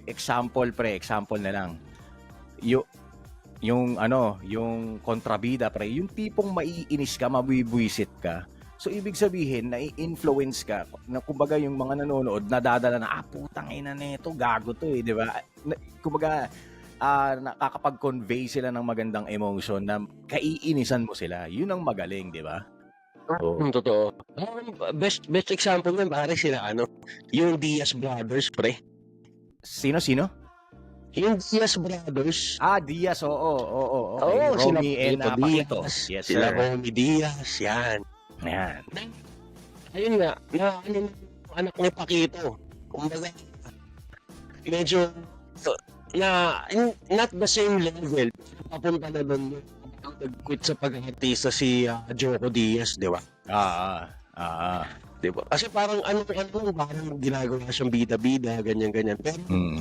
example pre, example na lang. Yu yung ano, yung kontrabida pre, yung tipong maiinis ka, mabibwisit ka. So ibig sabihin, nai-influence ka na kumbaga yung mga nanonood nadadala na putang ina nito, gago to di ba? Kumbaga nakakapag-convey sila ng magandang emotion na kaiinisan mo sila. Yun ang magaling, di ba? Totoo. Best example nun, pare sila yung Diaz Brothers, pre. Sino? Yung Diaz Brothers. Diaz, oo. Okay. Sila Romy and Paquito. Yes, sila sir. Romy Diaz, yan. Yan. Ayun nga, anak ni Paquito. Kumbaga, medyo, not the same level. Papunta na doon, nag-quit sa pag-artista si Joko Diaz, di ba? Di ba? Kasi parang parang ginagawa siyang bida-bida, ganyan-ganyan. Pero